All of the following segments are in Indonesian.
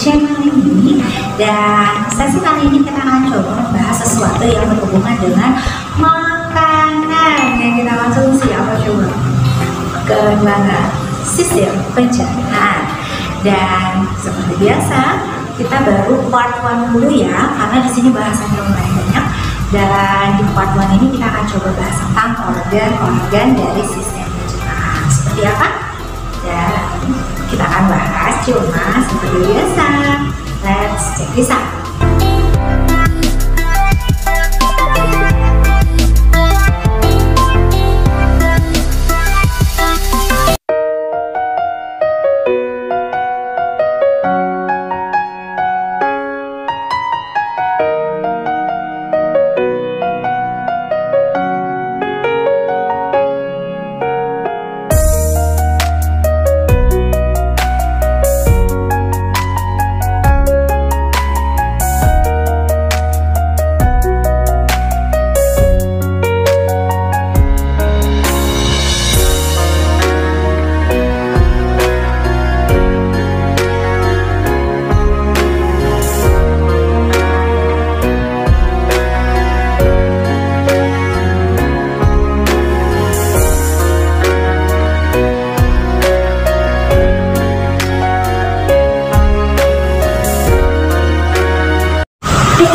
channel ini. Dan sesi kali ini kita akan coba membahas sesuatu yang berhubungan dengan makanan. Yang kita konsumsi apa coba? Keuangan, sistem pencernaan. Dan seperti biasa, kita baru part 1 dulu ya, karena di sini bahasannya lumayan banyak. Dan di part 1 ini kita akan coba bahas tentang organ-organ dari sistem pencernaan. Seperti apa? Dan kita akan bahas cuma seperti biasa. Let's check this out.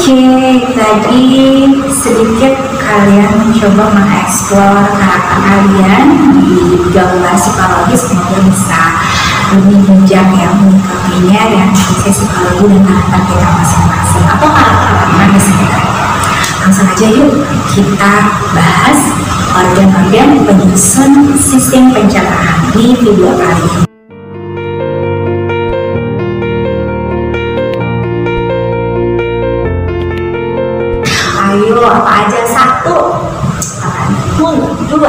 Oke, tadi sedikit kalian mencoba mengeksplor karakter kalian di gaulan psikologis, kemudian bisa lebih bijak ya menyikapinya dan sisi psikologi dan karakter kita masing-masing atau karakter orang lain sebenarnya. Langsung aja yuk kita bahas organ-organ penyusun sistem pencernaan di video kali ini. Ayo, apa aja? 1, mulut. 2,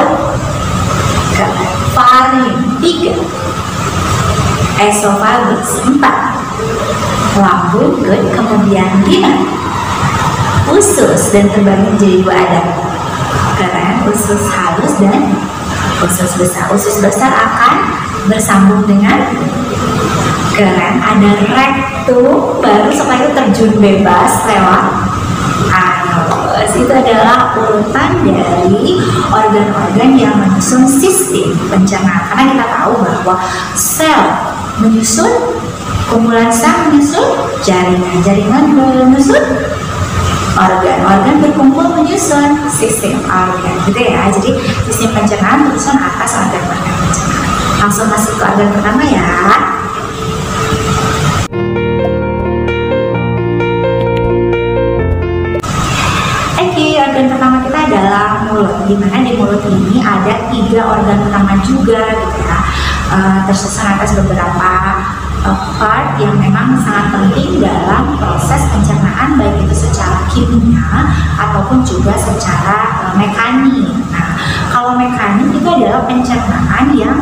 faring. 3, esofagus. 4, lambung. Kemudian 5, usus, dan terbagi menjadi 2 ada. Keren, usus halus dan usus besar. Usus besar akan bersambung dengan keren, ada rektum, baru setelah itu terjun bebas lewat anus. Itu adalah urutan dari organ-organ yang menyusun sistem pencernaan. Karena kita tahu bahwa sel menyusun, kumpulan sel menyusun jaringan menyusun organ berkumpul menyusun sistem organ, gitu ya. Jadi sistem pencernaan menyusun atas organ-organ pencernaan. Langsung masuk ke organ pertama ya. Organ pertama kita adalah mulut, dimana di mulut ini ada 3 organ utama juga gitu ya, tersusun atas beberapa part yang memang sangat penting dalam proses pencernaan, baik itu secara kimia ataupun juga secara mekanik. Nah, kalau mekanik itu adalah pencernaan yang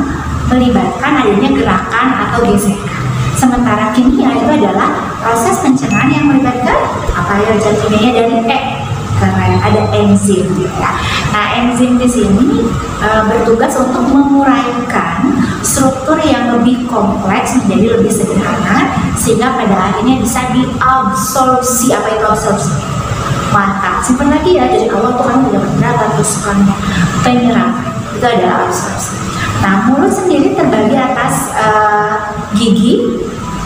melibatkan adanya gerakan atau gesekan. Sementara kimia itu adalah proses pencernaan yang melibatkan apa ya, kimianya dari karena ada enzim ya. Nah, enzim di sini bertugas untuk menguraikan struktur yang lebih kompleks menjadi lebih sederhana sehingga pada akhirnya bisa diabsorpsi. Apa itu absorpsi? Mantap, simpan lagi ya, dari awal tuh kan tidak berapa tusukannya, penyerapan itu adalah absorpsi. Nah, mulut sendiri terbagi atas gigi,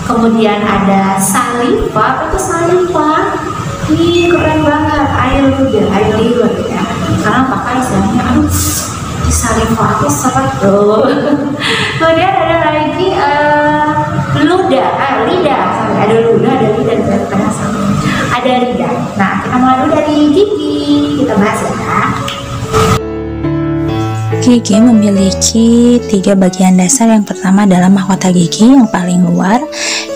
kemudian ada saliva. Apa itu saliva? Ih, keren banget, air liur ya. Karena pakai istilahnya, di saliva aku seret tuh. Kemudian ada lagi lidah, ada lidah, ada lidah. Nah, kita mulai dulu dari gigi, kita bahas ya. Gigi memiliki 3 bagian dasar. Yang pertama adalah mahkota gigi yang paling luar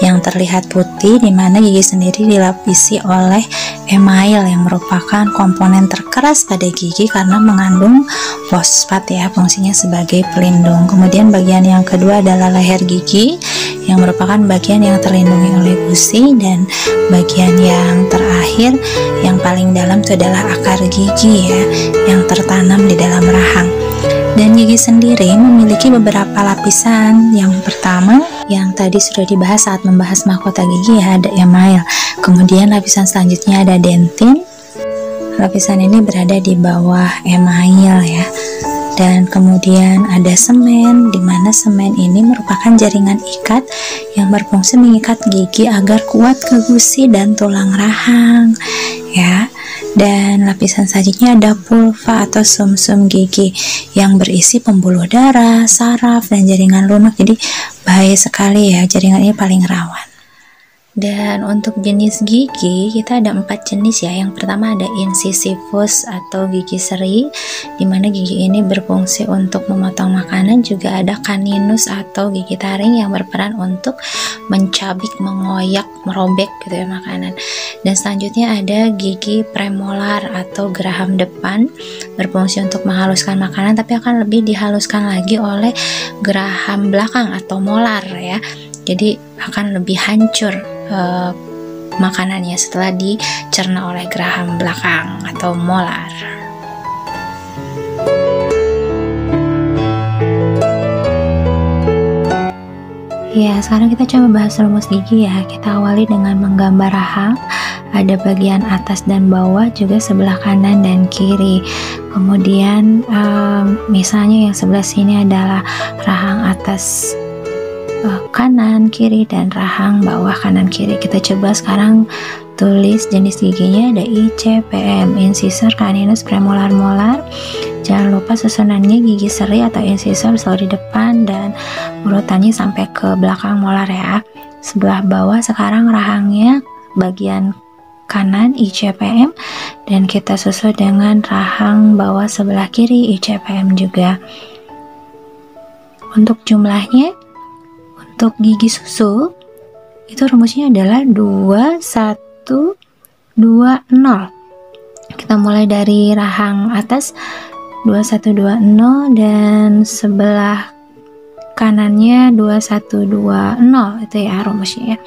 yang terlihat putih, di mana gigi sendiri dilapisi oleh email yang merupakan komponen terkeras pada gigi karena mengandung fosfat ya, fungsinya sebagai pelindung. Kemudian bagian yang kedua adalah leher gigi yang merupakan bagian yang terlindungi oleh gusi, dan bagian yang terakhir yang paling dalam itu adalah akar gigi ya, yang tertanam di dalam rahang. Dan gigi sendiri memiliki beberapa lapisan. Yang pertama yang tadi sudah dibahas saat membahas mahkota gigi ya, ada email. Kemudian lapisan selanjutnya ada dentin. Lapisan ini berada di bawah email ya. Dan kemudian ada semen, di mana semen ini merupakan jaringan ikat yang berfungsi mengikat gigi agar kuat ke gusi dan tulang rahang ya. Dan lapisan selanjutnya ada pulpa atau sumsum gigi yang berisi pembuluh darah, saraf, dan jaringan lunak. Jadi bahaya sekali ya, jaringan ini paling rawan. Dan untuk jenis gigi kita ada 4 jenis ya. Yang pertama ada incisivus atau gigi seri, dimana gigi ini berfungsi untuk memotong makanan. Juga ada caninus atau gigi taring yang berperan untuk mencabik, mengoyak, merobek gitu ya makanan. Dan selanjutnya ada gigi premolar atau geraham depan, berfungsi untuk menghaluskan makanan, tapi akan lebih dihaluskan lagi oleh geraham belakang atau molar ya. Jadi akan lebih hancur makanannya setelah dicerna oleh geraham belakang atau molar. Ya, sekarang kita coba bahas rumus gigi ya. Kita awali dengan menggambar rahang. Ada bagian atas dan bawah, juga sebelah kanan dan kiri. Kemudian misalnya yang sebelah sini adalah rahang atas kanan kiri dan rahang bawah kanan kiri. Kita coba sekarang tulis jenis giginya. Ada ICPM, incisor, caninus, premolar, molar. Jangan lupa susunannya gigi seri atau incisor selalu di depan dan urutannya sampai ke belakang molar ya. Sebelah bawah sekarang rahangnya bagian kanan ICPM, dan kita susun dengan rahang bawah sebelah kiri ICPM juga. Untuk jumlahnya, untuk gigi susu itu rumusnya adalah 2, 1, 2, 0. Kita mulai dari rahang atas 2, 1, 2, 0, dan sebelah kanannya 2, 1, 2, 0. Itu ya rumusnya ya.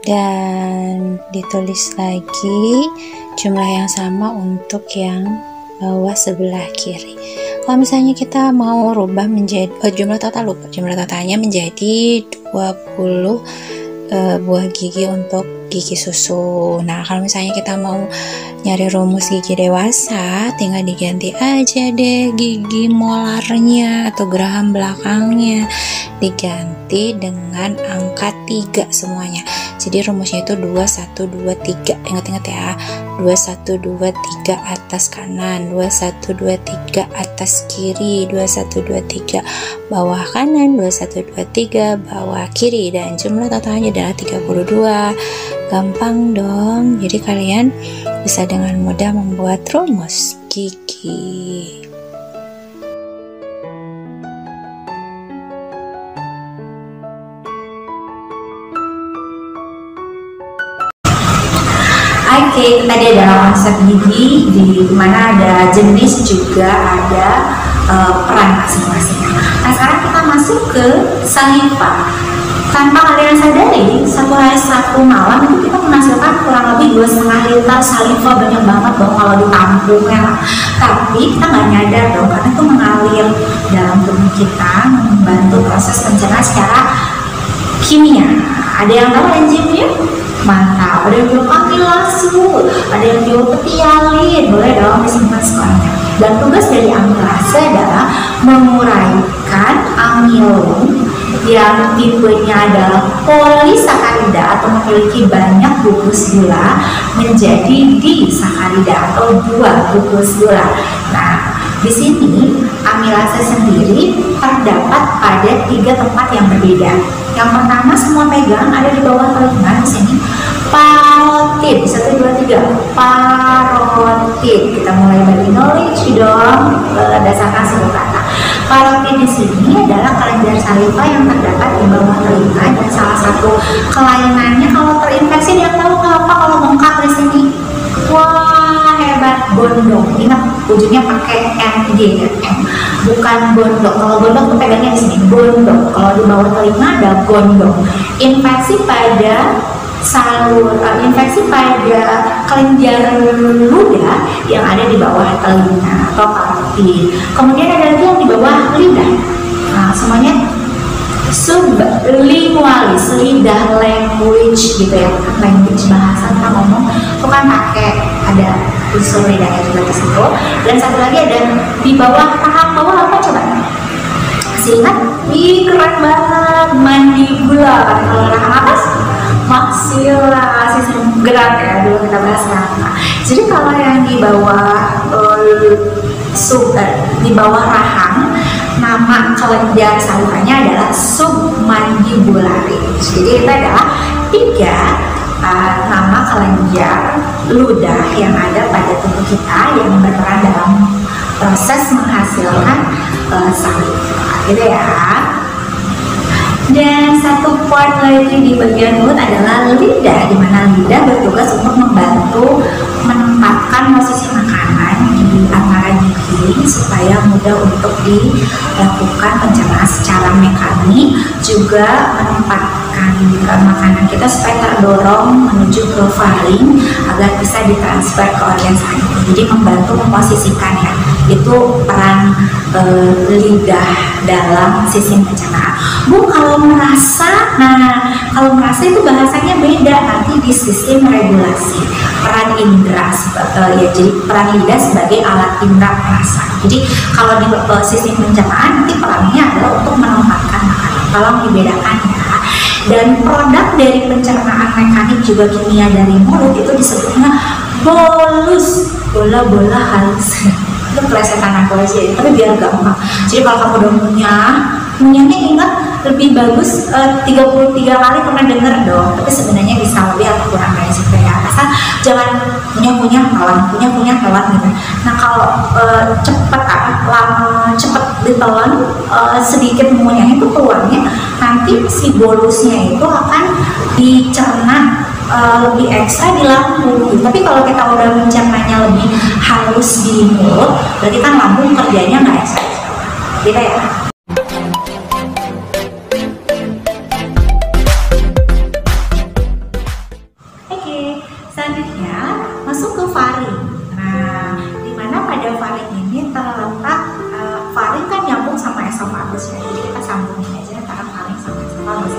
Dan ditulis lagi jumlah yang sama untuk yang bawah sebelah kiri. Kalau misalnya kita mau rubah menjadi jumlah totalnya menjadi 20 buah gigi untuk gigi susu. Nah, kalau misalnya kita mau nyari rumus gigi dewasa, tinggal diganti aja deh gigi molarnya atau geraham belakangnya, diganti dengan angka 3 semuanya. Jadi rumusnya itu 2, 1, 2, 3. Ingat-ingat ya, 2, 1, 2, 3 atas kanan, 2, 1, 2, 3 atas kiri, 2, 1, 2, 3 bawah kanan, 2, 1, 2, 3 bawah kiri, dan jumlah totalnya adalah 32. Gampang dong. Jadi kalian bisa dengan mudah membuat rumus gigi. Oke, tadi adalah konsep gigi, di mana ada jenis juga ada peran masing-masing. Nah, sekarang kita masuk ke saliva. Tanpa kalian sadari, satu malam itu kita menghasilkan kurang lebih 2,5 liter saliva. Banyak banget dong kalau ditampung ya. Tapi kita nggak nyadar dong, karena itu mengalir dalam tubuh kita, membantu proses pencernaan secara kimia. Ada yang tahu enzimnya? Mantap. Ada yang bilang amilase, ada yang bilang petialin. Boleh dong disimpan sekolahnya. Dan tugas dari amilase adalah menguraikan amilum yang tipenya adalah polisakarida atau memiliki banyak gugus gula menjadi disakarida atau 2 gugus gula. Nah, di sini amilase sendiri terdapat pada 3 tempat yang berbeda. Yang pertama, semua pegang ada di bawah telinga di sini. Parotid, 1, 2, 3. Parotid. Kita mulai dari knowledge dong, berdasarkan sebuah kata. Parotid di sini adalah kelenjar saliva yang terdapat di bawah telinga, dan salah satu kelainannya kalau terinfeksi, dia tahu apa kalau bengkak di sini. Wah, hebat, gondok. Ingat ujungnya pakai NG ya, bukan gondok. Kalau gondok tuh pegangnya di sini, gondok. Kalau di bawah telinga ada gondok. Infeksi pada infeksi pada kelenjar ludah yang ada di bawah telinga atau parotid. Kemudian ada lagi yang di bawah lidah. Nah, semuanya sublingualis, lidah, language gitu ya, language bahasa kita ngomong itu kan pakai ada unsur lidahnya juga di situ. Dan satu lagi ada di bawah rahang, bawah apa coba? Masih ingat? Ih, keren banget, mandibula. Kalau rahang atas maksila, sistem gerak ya, dulu kita bahas rahang. Jadi kalau yang di bawah di bawah rahang, nama kelenjar salurannya adalah submandibularis. Jadi itu adalah 3 nama kelenjar ludah yang ada pada tubuh kita yang berperan dalam proses menghasilkan saliva, gitu ya. Dan satu part lagi di bagian mulut adalah lidah, di mana lidah bertugas untuk membantu menempatkan posisi makanan di antara gigi supaya mudah untuk dilakukan pencernaan secara mekanik, juga menempatkan makanan kita supaya terdorong menuju ke faring agar bisa ditransfer ke organ selanjutnya. Jadi membantu memposisikannya, itu peran lidah dalam sistem pencernaan. Bu, kalau merasa, kalau merasa itu bahasanya beda nanti di sistem regulasi. Peran indera, ya, jadi peran lidah sebagai alat indera perasa. Jadi kalau di sistem pencernaan nanti perannya adalah untuk menempatkan makanan. Tolong dibedakan ya. Dan produk dari pencernaan mekanik juga kimia dari mulut itu disebutnya bolus, bola-bola halus. Itu plesetan aku aja, tapi biar gampang. Jadi kalau kamu udah munyahnya ingat lebih bagus 33 kali pernah denger dong, tapi sebenarnya bisa lebih atau kurang dari situ ya. Asal jangan punya telan gitu. Nah kalau cepet ditelan, sedikit mengunyah itu keluarnya, nanti si bolusnya itu akan dicerna lebih ekstra di lambung gitu. Tapi kalau kita udah mencernanya lebih halus di mulut, berarti kan lambung kerjanya nggak ekstra, beda ya. Oke, selanjutnya masuk ke faring. Nah, dimana pada faring ini terletak faring kan nyambung sama esofagus ya. Jadi kita sambungin aja antara faring sama esofagus.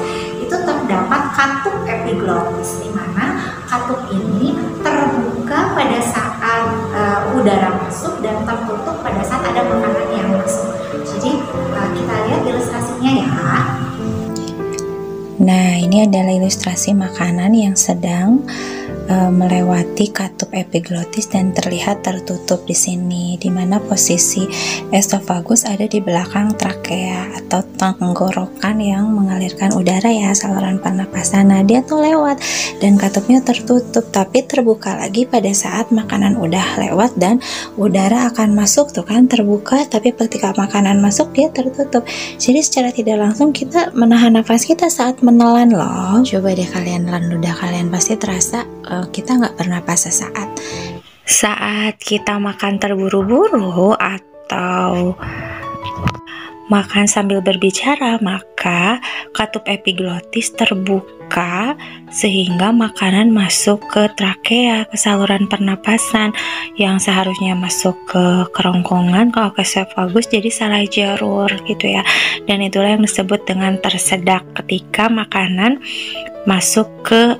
Itu terdapat katup epiglottis, di mana katup ini terbuka pada saat udara masuk dan tertutup pada saat ada makanan yang masuk. Jadi kita lihat ilustrasinya ya. Nah, ini adalah ilustrasi makanan yang sedang melewati katup epiglottis dan terlihat tertutup di sini, di mana posisi esofagus ada di belakang trakea atau tenggorokan yang mengalirkan udara ya, saluran pernapasan. Nah, dia tuh lewat dan katupnya tertutup, tapi terbuka lagi pada saat makanan udah lewat dan udara akan masuk tuh kan, terbuka, tapi ketika makanan masuk dia tertutup. Jadi secara tidak langsung kita menahan nafas kita saat menelan loh. Coba deh kalian telan ludah kalian, pasti terasa kita nggak bernapas saat kita makan terburu-buru atau makan sambil berbicara, maka katup epiglottis terbuka sehingga makanan masuk ke trakea, ke saluran pernapasan yang seharusnya masuk ke kerongkongan, kalau ke esofagus jadi salah jalur gitu ya. Dan itulah yang disebut dengan tersedak ketika makanan masuk ke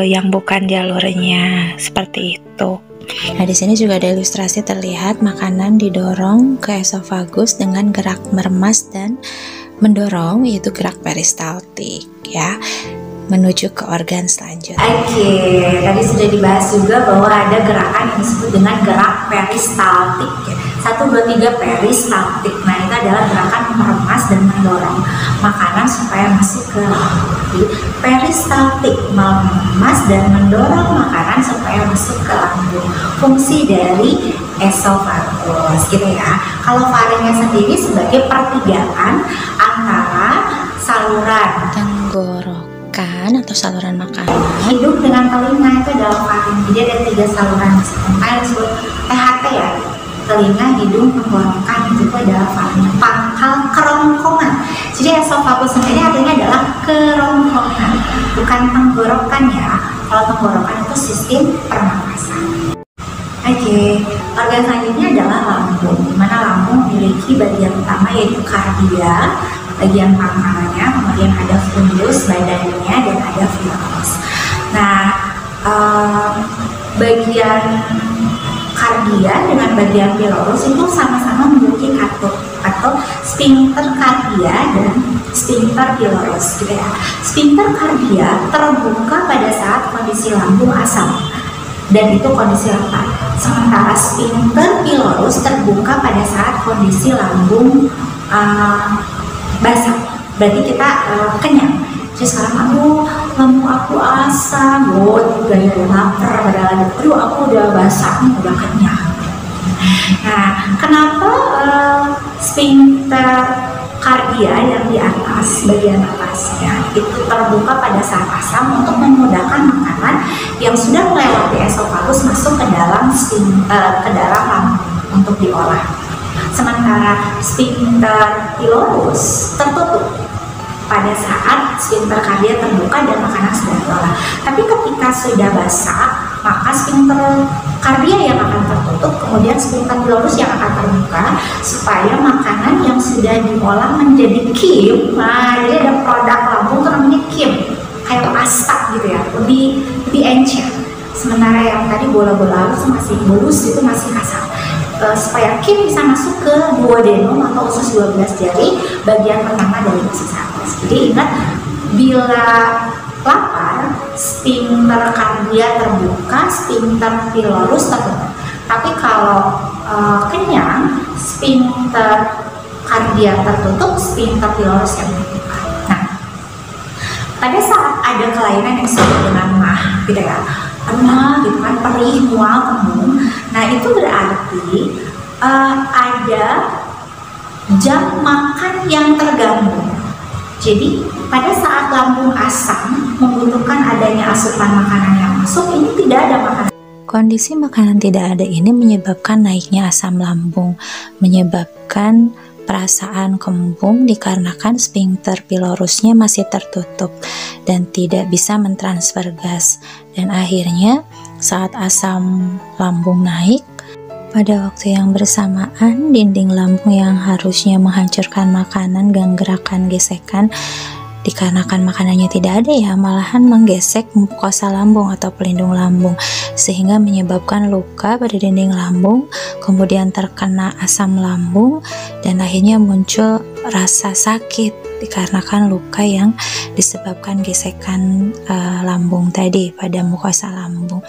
yang bukan jalurnya, seperti itu. Nah, di sini juga ada ilustrasi terlihat makanan didorong ke esofagus dengan gerak meremas dan mendorong, yaitu gerak peristaltik ya, menuju ke organ selanjutnya. Oke, tadi sudah dibahas juga bahwa ada gerakan yang disebut dengan gerak peristaltik ya. 1, 2, 3 peristaltik. Nah, itu adalah gerakan meremas dan mendorong makanan supaya masuk ke lambung. Jadi peristaltik meremas dan mendorong makanan supaya masuk ke lambung. Fungsi dari esofagus gitu ya. Kalau faringnya sendiri sebagai pertigaan antara saluran tenggorokan atau saluran makanan, hidung dengan telinga, itu adalah faring. Jadi ada 3 saluran yang disebut THT ya. Telinga, hidung, tenggorokan, itu adalah faring. Pangkal kerongkongan. Jadi esofagus sendiri artinya adalah kerongkongan, bukan tenggorokan ya. Kalau tenggorokan itu sistem pernapasan. Oke, organ selanjutnya adalah lambung, di mana lambung memiliki bagian utama yaitu kardia, bagian pangkalannya, kemudian ada fundus badannya, dan ada pilorus. Nah, bagian kardia dengan bagian pilorus itu sama-sama memiliki katup atau sphincter kardia dan sphincter pilorus gitu ya. Sphincter kardia terbuka pada saat kondisi lambung asam dan itu kondisi lapar. Sementara sphincter pilorus terbuka pada saat kondisi lambung basah. Berarti kita kenyang. Jadi sekarang lambung aku asam, gaya lapar, padahal aku udah basah nih, udah kenyang. Nah, kenapa sphincter kardia yang di atas, bagian atasnya itu terbuka pada saat asam untuk memudahkan makanan yang sudah melewati esofagus masuk ke dalam lambung untuk diolah. Sementara sphincter pilorus tertutup pada saat sphincter kardia terbuka dan makanan sudah diolah. Tapi ketika sudah basah, maka sphincter kardia yang akan tertutup, kemudian sphincter pilorus yang akan terbuka supaya makanan yang sudah diolah menjadi kim. Nah, jadi ada produk lambung itu namanya kim, kayak pasta gitu ya, lebih encer. Sementara yang tadi bola-bola halus masih bulus, itu masih kasar. Supaya kim bisa masuk ke duodenum atau usus 12 jari, bagian pertama dari usus halus. Jadi ingat, bila lapar, sphincter kardia terbuka, sphincter pilorus tertutup. Tapi kalau kenyang, sphincter kardia tertutup, sphincter pilorus yang terbuka. Nah, pada saat ada kelainan yang disebut dengan mah, gitu ya, gitu kan, perih, mual, kembung. Nah, itu berarti ada jam makan yang terganggu. Jadi pada saat lambung asam membutuhkan adanya asupan makanan yang masuk, ini tidak ada makanan. Kondisi makanan tidak ada ini menyebabkan naiknya asam lambung, menyebabkan perasaan kembung dikarenakan sphincter pilorusnya masih tertutup dan tidak bisa mentransfer gas. Dan akhirnya saat asam lambung naik, pada waktu yang bersamaan dinding lambung yang harusnya menghancurkan makanan dan gerakan gesekan dikarenakan makanannya tidak ada ya, malahan menggesek mukosa lambung atau pelindung lambung sehingga menyebabkan luka pada dinding lambung, kemudian terkena asam lambung dan akhirnya muncul rasa sakit dikarenakan luka yang disebabkan gesekan lambung tadi pada mukosa lambung.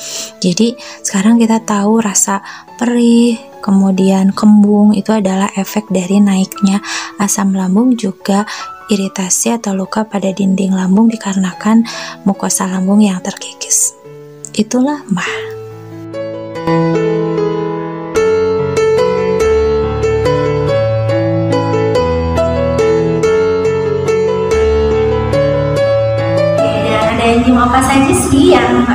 Jadi sekarang kita tahu rasa perih kemudian kembung itu adalah efek dari naiknya asam lambung, juga iritasi atau luka pada dinding lambung dikarenakan mukosa lambung yang terkikis. Itulah mah. Enzim apa saja sih yang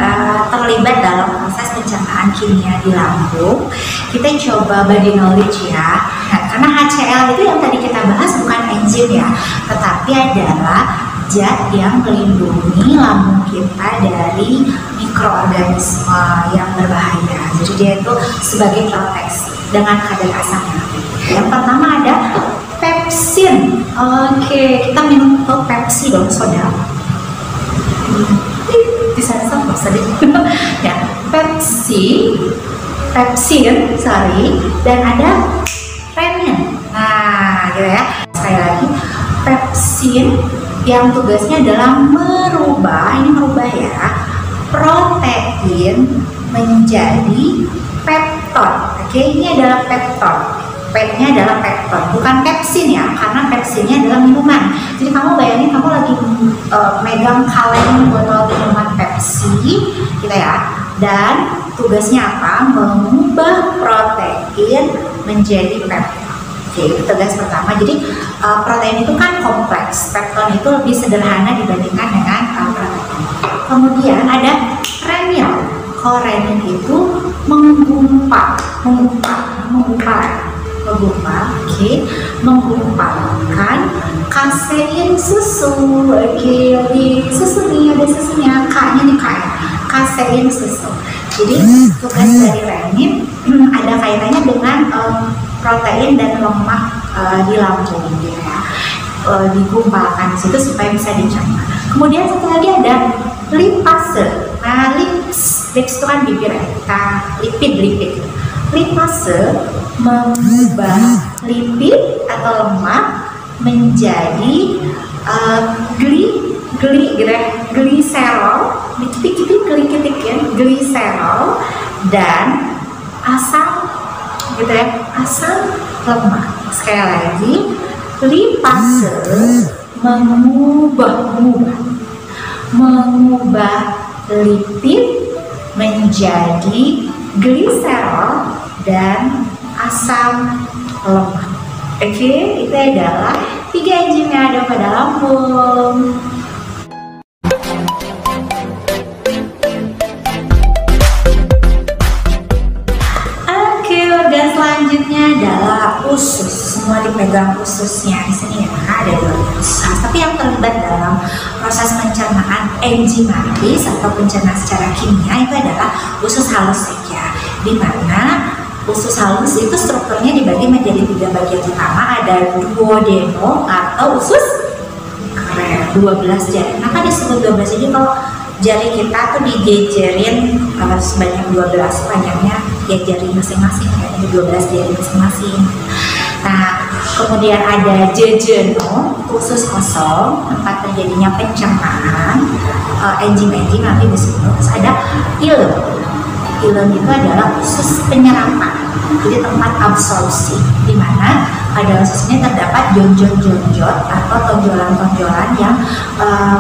terlibat dalam proses pencernaan kimia di lambung? Kita coba body knowledge ya. Nah, karena HCl itu yang tadi kita bahas bukan enzim ya, tetapi adalah zat yang melindungi lambung kita dari mikroorganisme yang berbahaya. Jadi dia itu sebagai proteksi dengan kadar asamnya. Yang pertama ada pepsin. Oke, kita minum Pepsi dong, soda. Bisa sama sedih. Ya, pepsin, dan ada renin. Nah, gitu ya. Sekali lagi, pepsin yang tugasnya adalah merubah ya, protein menjadi pepton. Oke, ini adalah pepton. P-nya adalah pepton, bukan pepsin ya, karena pepsinnya adalah minuman. Jadi kamu bayangin kamu lagi megang kaleng botol minuman Pepsi, gitu ya. Dan tugasnya apa? Mengubah protein menjadi pepton. Oke, itu tugas pertama. Jadi protein itu kan kompleks, pepton itu lebih sederhana dibandingkan dengan protein. Kemudian ada renin. Kalau renin itu menggumpalkan, kasein susu. Oke, di susu nih ada susunya, K-nya nih K, kasein susu. Jadi tugas dari renin ada kaitannya dengan protein dan lemak di lambung, ya. digumpalkan di situ supaya bisa dicerna. Kemudian satu lagi ada lipase. Nah, lips itu kan bibir ya, lipid. Lipase mengubah lipid atau lemak menjadi gliserol, dikit-dikit ya, gliserol dan asam gitu ya, asam lemak. Sekali lagi, lipase mengubah lipid menjadi gliserol dan asam lemak. Oke, itu adalah 3 enzim yang ada pada lambung. Oke, organ selanjutnya adalah usus. Semua dipegang ususnya di sini ya, ada 2 usus. Tapi yang terlibat dalam proses pencernaan enzimatis atau pencernaan secara kimia itu adalah usus halus saja, di mana usus halus itu strukturnya dibagi menjadi 3 bagian utama. Ada duodenum atau usus keren, 12 jari. Kenapa disebut 12 jari? Kalau jari kita tuh dijejerin sebanyak 12, panjangnya ya jari masing-masing, kayaknya 12 jari masing-masing. Nah, kemudian ada jejunum, usus kosong, tempat terjadinya pencernaan enzim-enzim nanti disebut. Terus ada ilum. Ilum itu adalah usus penyerapan, jadi tempat absorpsi, di mana pada usus ini terdapat jonjot-jonjot atau tonjolan-tonjolan yang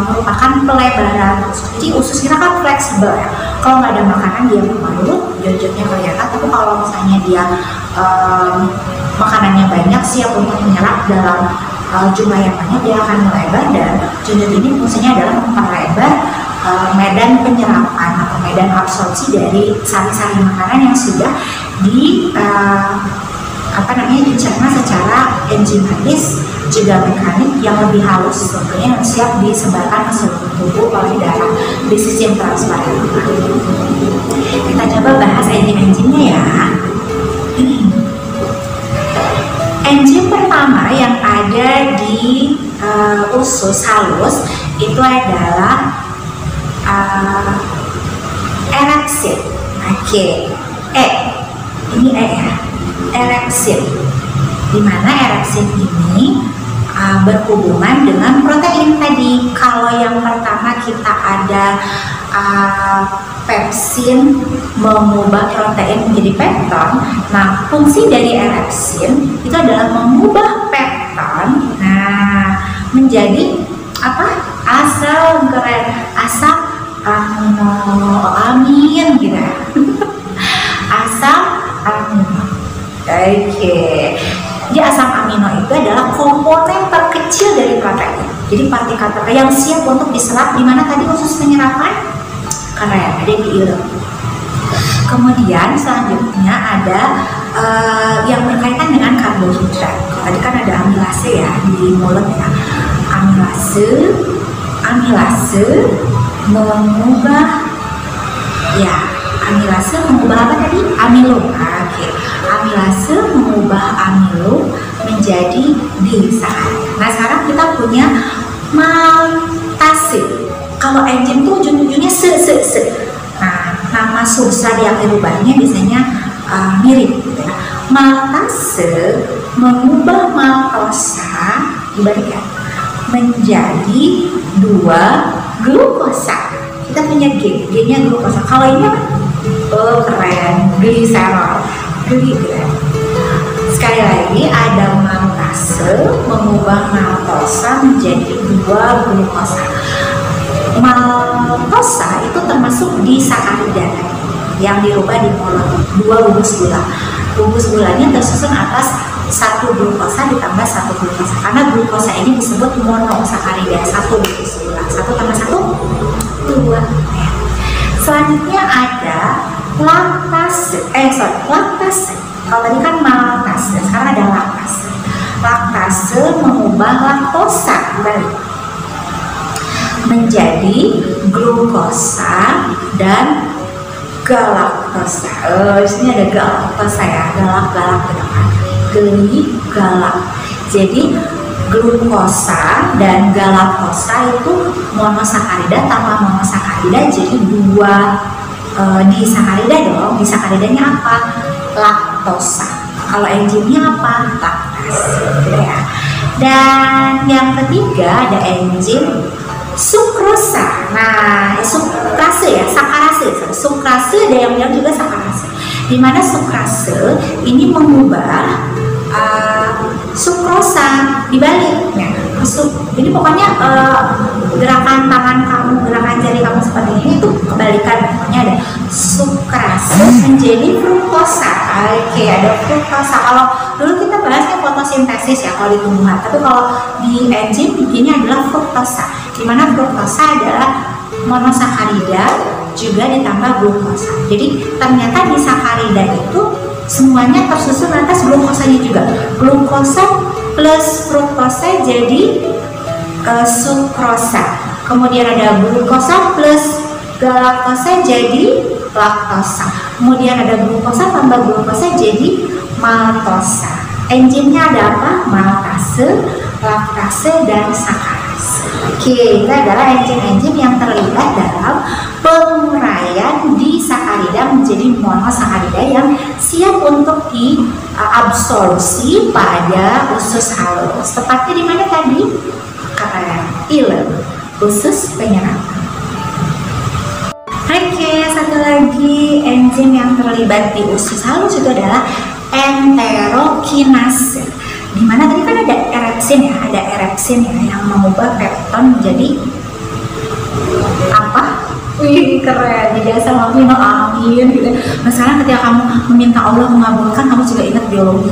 merupakan pelebaran usus. Jadi usus kita kan fleksibel ya. Kalau nggak ada makanan dia bermulut, jonjotnya kelihatan. Tapi kalau misalnya dia makanannya banyak, siap untuk menyerap dalam jumlah yang banyak, dia akan melebar, dan jonjot ini fungsinya adalah memperlebar medan penyerapan atau medan absorpsi dari sari-sari makanan yang sudah dicerna secara enzimatis juga mekanik yang lebih halus, tentunya yang siap disebarkan ke seluruh tubuh oleh darah di sistem transparan. Kita coba bahas enzim-enzimnya ya. Enzim pertama yang ada di usus halus itu adalah erepsin. Oke, ini ya, erepsin. Dimana erepsin ini berhubungan dengan protein tadi. Kalau yang pertama kita ada pepsin mengubah protein menjadi pepton. Nah, fungsi dari erepsin itu adalah mengubah pepton menjadi apa? Asam aminoamin gitu ya. Asam amino. Oke. Jadi asam amino itu adalah komponen terkecil dari protein. Jadi partikel yang siap untuk diserap di mana tadi usus penyerapan, karena ada di ilum. Kemudian selanjutnya ada yang berkaitan dengan karbohidrat. Tadi kan ada amilase ya di mulut ya. Amilase mengubah apa tadi? Amilum. Oke. Amilase mengubah amilum menjadi disaharidat. Nah, sekarang kita punya maltase. Kalau enzim tuh ujung-ujungnya se. Nah, nama susah di akhir rubahnya biasanya mirip gitu ya. Maltase mengubah maltosa dibalikan menjadi 2 glukosa. Kita punya G-nya glukosa. Kalau ini apa? Oh, keren, gliserol. Sekali lagi ada maltase mengubah maltosa menjadi 2 glukosa. Maltosa itu termasuk disakarida yang dirubah di mulut, 2 gugus gula. Gugus gulanya tersusun atas 1 glukosa ditambah 1 glukosa, karena glukosa ini disebut monosakarida. 1 gugus gula, 1 tambah 1 2. Selanjutnya ada laktase. Kalau tadi kan maltase, sekarang ada laktase. Laktase mengubah laktosa menjadi glukosa dan galaktosa. Di sini ada galaktosa ya, galak ke depan. Galak. Jadi glukosa dan galaktosa itu monosakarida tambah monosakarida jadi dua disakarida dong. Disakaridanya apa? Laktosa. Kalau enzimnya apa? Laktase, gitu ya. Dan yang ketiga ada enzim sukrosa. Nah, sukrase ya, sakarase. Sukrase ada yang bilang juga sakarase. Dimana sukrase ini mengubah sukrosa dibaliknya. Ini pokoknya gerakan tangan kamu, gerakan jari kamu seperti ini itu kebalikan. Pokoknya ada sukrase menjadi fruktosa. Oke, ada fruktosa. Kalau dulu kita bahasnya fotosintesis ya kalau di tumbuhan, tapi kalau di enzim ini adalah fruktosa. Dimana fruktosa adalah monosakarida juga ditambah glukosa. Jadi ternyata di sakarida itu semuanya tersusun atas glukosanya juga. Glukosa plus fruktosa jadi sukrosa. Kemudian ada glukosa plus galaktosa jadi laktosa. Kemudian ada glukosa tambah glukosa jadi maltosa. Enzimnya ada apa? Maltase, laktase, dan sakarase. Oke, itu adalah enzim-enzim yang terlibat dalam penguraian disakarida menjadi monosakarida yang siap untuk diabsorpsi pada usus halus. Tepatnya di mana tadi? Keren, ileum, usus penyerapan. Oke, satu lagi enzim yang terlibat di usus halus itu adalah enterokinase. Dimana tadi kan ada erepsin ya, yang mengubah pepton menjadi apa? Wih, keren, jadi asal ngomongin amin gitu. Misalnya ketika kamu meminta Allah mengabulkan, kamu juga ingat biologi.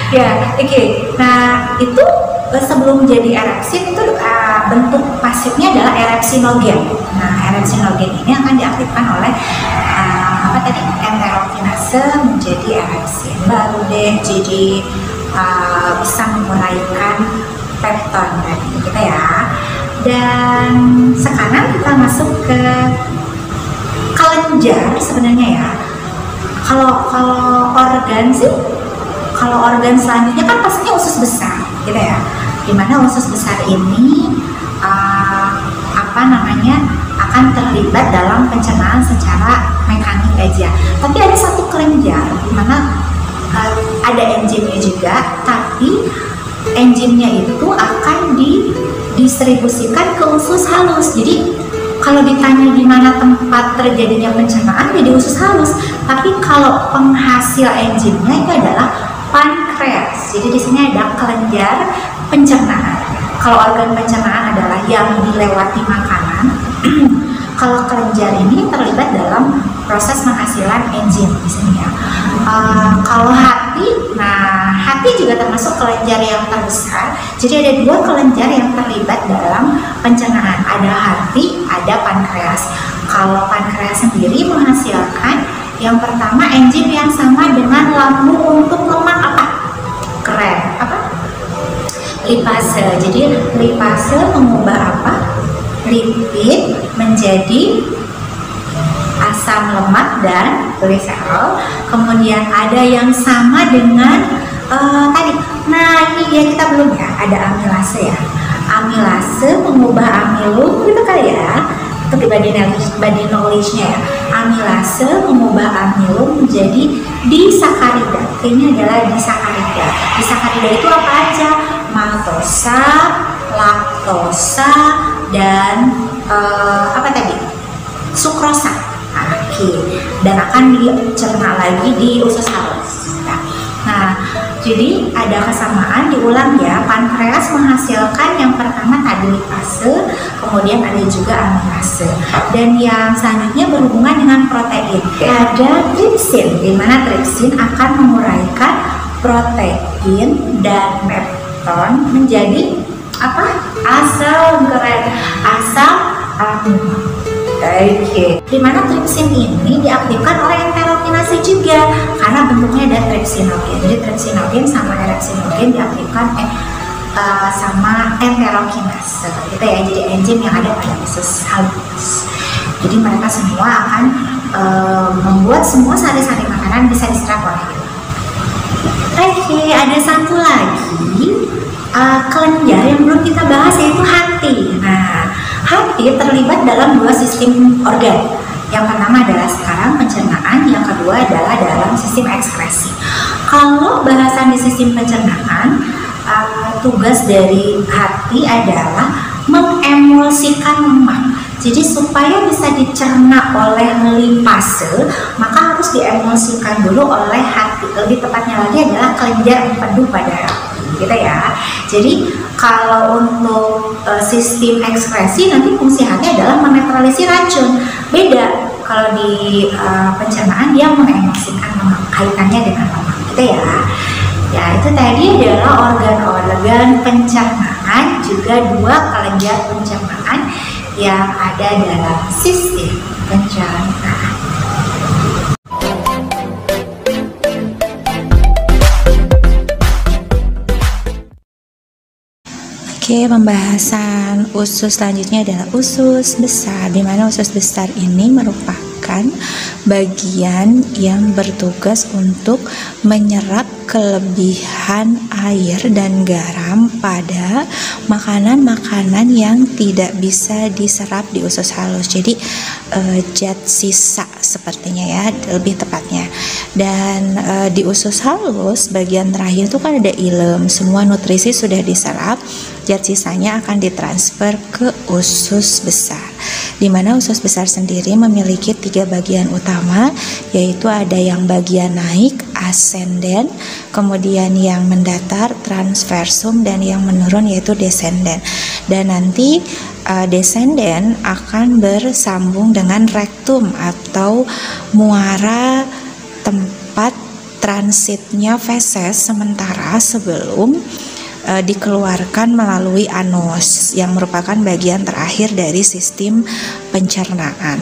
Ya, oke. Nah, itu sebelum jadi erepsin itu bentuk pasifnya adalah erepsinogen. Nah, erepsinogen ini akan diaktifkan oleh enterokinase menjadi erepsin. Baru deh jadi bisa menguraikan pepton tadi kita ya. Dan sekarang kita masuk ke kelenjar sebenarnya ya. Kalau organ sih, kalau organ selanjutnya kan pastinya usus besar, gitu ya. Dimana usus besar ini akan terlibat dalam pencernaan secara mekanik aja. Tapi ada satu kelenjar dimana ada enzimnya juga, tapi enzimnya itu akan didistribusikan ke usus halus. Jadi kalau ditanya di mana tempat terjadinya pencernaan, ya di usus halus. Tapi kalau penghasil enzimnya itu adalah pankreas. Jadi di sini ada kelenjar pencernaan. Kalau organ pencernaan adalah yang dilewati makanan. Kalau kelenjar ini terlibat dalam proses penghasilan enzim di sini ya. Kalau hati, nah hati juga termasuk kelenjar yang terbesar. Jadi ada dua kelenjar yang terlibat dalam pencernaan. Ada hati, ada pankreas. Kalau pankreas sendiri menghasilkan yang pertama enzim yang sama dengan lambung untuk lemak apa? Keren, apa? Lipase. Jadi lipase mengubah apa? Lipid menjadi asam lemak dan kolesterol. Kemudian ada yang sama dengan tadi. Nah ini ya kita belum ya, ada amilase ya. Amilase mengubah amilum gitu kali ya. Itu body knowledge-nya ya. Amilase mengubah amilum menjadi disakarida. Ini adalah disakarida. Disakarida itu apa aja? Maltosa, laktosa, dan apa tadi? Sukrosa. Oke. Dan akan dicerna lagi di usus halus. Nah, jadi ada kesamaan, diulang ya. Pankreas menghasilkan yang pertama tadi lipase, kemudian ada juga amilase. Dan yang selanjutnya berhubungan dengan protein. Ada tripsin, di mana tripsin akan menguraikan protein dan pepton menjadi apa? Asam amino. Oke. Dimana tripsin ini diaktifkan oleh enterokinase juga karena bentuknya ada tripsinogen. Jadi tripsinogen sama erepsinogen diaktifkan sama enterokinase. Gitu ya. Jadi enzim yang ada pada usus halus. Jadi mereka semua akan membuat semua sari-sari makanan bisa diserap oleh kita. Oke, ada satu lagi yang belum kita bahas yaitu hati. Nah, hati terlibat dalam 2 sistem organ. Yang pertama adalah sekarang pencernaan, yang kedua adalah dalam sistem ekskresi. Kalau bahasan di sistem pencernaan, tugas dari hati adalah mengemulsikan lemak. Jadi supaya bisa dicerna oleh limfase, maka harus diemulsikan dulu oleh hati. Lebih tepatnya lagi adalah kelenjar empedu pada hati, gitu ya. Jadi kalau untuk sistem ekskresi, nanti fungsi hati adalah menetralisir racun. Beda kalau di pencernaan, dia mengemulsikan lemak, kaitannya dengan lemak, gitu ya. Ya, itu tadi adalah organ-organ pencernaan, juga 2 kelenjar pencernaan yang ada dalam sistem pencernaan. Oke, pembahasan usus selanjutnya adalah usus besar, di mana usus besar ini merupakan bagian yang bertugas untuk menyerap kelebihan air dan garam pada makanan-makanan yang tidak bisa diserap di usus halus. Jadi zat sisa sepertinya ya, lebih tepatnya. Dan di usus halus bagian terakhir itu kan ada ilem, semua nutrisi sudah diserap, zat sisanya akan ditransfer ke usus besar, di mana usus besar sendiri memiliki 3 bagian utama, yaitu ada yang bagian naik, ascenden, kemudian yang mendatar, transversum, dan yang menurun yaitu descenden. Dan nanti descenden akan bersambung dengan rektum atau muara, tempat transitnya feses sementara sebelum dikeluarkan melalui anus yang merupakan bagian terakhir dari sistem pencernaan.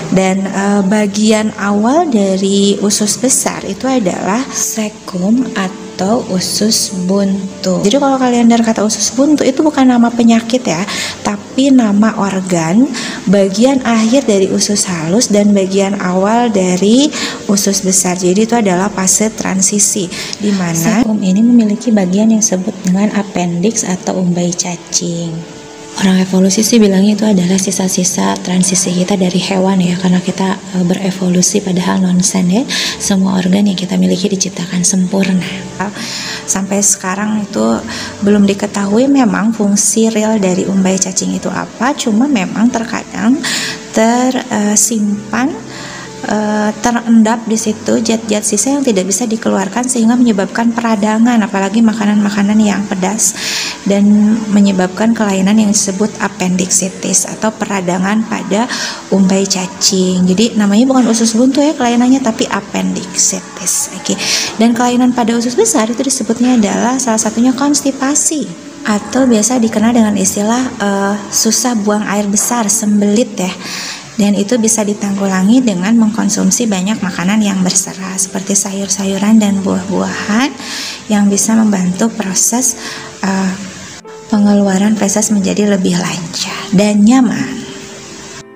Dan bagian awal dari usus besar itu adalah sekum atau usus buntu. Jadi kalau kalian dengar kata usus buntu, itu bukan nama penyakit ya, tapi nama organ bagian akhir dari usus halus dan bagian awal dari usus besar. Jadi itu adalah fase transisi, di mana sekum ini memiliki bagian yang disebut dengan appendix atau umbai cacing. Orang evolusi sih bilangnya itu adalah sisa-sisa transisi kita dari hewan ya, karena kita berevolusi, padahal nonsen ya. Semua organ yang kita miliki diciptakan sempurna. Sampai sekarang itu belum diketahui memang fungsi real dari umbai cacing itu apa, cuma memang terkadang tersimpan terendap di situ zat-zat sisa yang tidak bisa dikeluarkan sehingga menyebabkan peradangan, apalagi makanan-makanan yang pedas, dan menyebabkan kelainan yang disebut appendicitis atau peradangan pada umbai cacing. Jadi namanya bukan usus buntu ya kelainannya, tapi appendicitis. Oke. Dan kelainan pada usus besar itu disebutnya adalah salah satunya konstipasi, atau biasa dikenal dengan istilah susah buang air besar, sembelit ya. Dan itu bisa ditanggulangi dengan mengkonsumsi banyak makanan yang berserat seperti sayur-sayuran dan buah-buahan yang bisa membantu proses pengeluaran feses menjadi lebih lancar dan nyaman.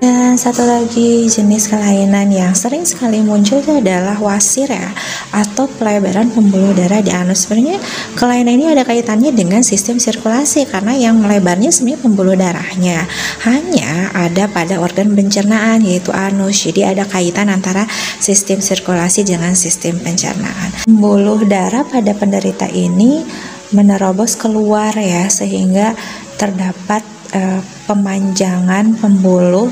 Dan satu lagi jenis kelainan yang sering sekali muncul itu adalah wasir ya, atau pelebaran pembuluh darah di anus. Sebenarnya kelainan ini ada kaitannya dengan sistem sirkulasi, karena yang melebarnya sebenarnya pembuluh darahnya, hanya ada pada organ pencernaan yaitu anus. Jadi ada kaitan antara sistem sirkulasi dengan sistem pencernaan. Pembuluh darah pada penderita ini menerobos keluar ya, sehingga terdapat pemanjangan pembuluh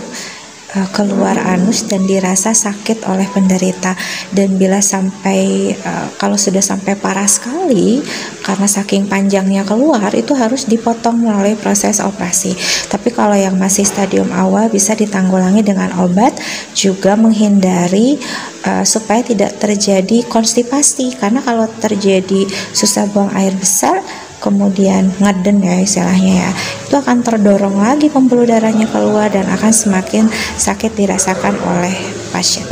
keluar anus dan dirasa sakit oleh penderita. Dan bila sampai kalau sudah sampai parah sekali karena saking panjangnya keluar, itu harus dipotong melalui proses operasi. Tapi kalau yang masih stadium awal bisa ditanggulangi dengan obat, juga menghindari supaya tidak terjadi konstipasi, karena kalau terjadi susah buang air besar kemudian ngeden ya istilahnya ya, itu akan terdorong lagi pembuluh darahnya keluar dan akan semakin sakit dirasakan oleh pasien.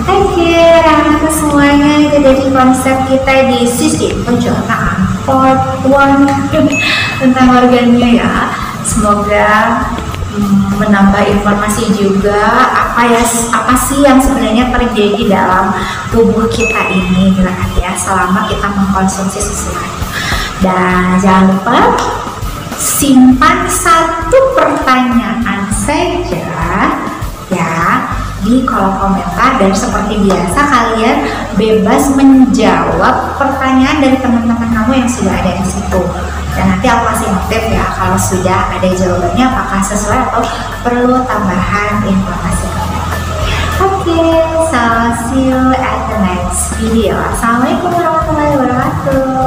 Oke, anak semuanya, itu dari konsep kita di sistem pencernaan part 1 tentang organnya ya. Semoga menambah informasi juga apa sih yang sebenarnya terjadi dalam tubuh kita ini gitu kan ya, selama kita mengkonsumsi sesuatu. Dan jangan lupa simpan satu pertanyaan saja ya di kolom komentar, dan seperti biasa kalian bebas menjawab pertanyaan dari teman-teman kamu yang sudah ada di situ. Dan nanti aku kasih notif ya kalau sudah ada jawabannya apakah sesuai atau perlu tambahan informasi. Oke, so see you at the next video. Assalamualaikum warahmatullahi wabarakatuh.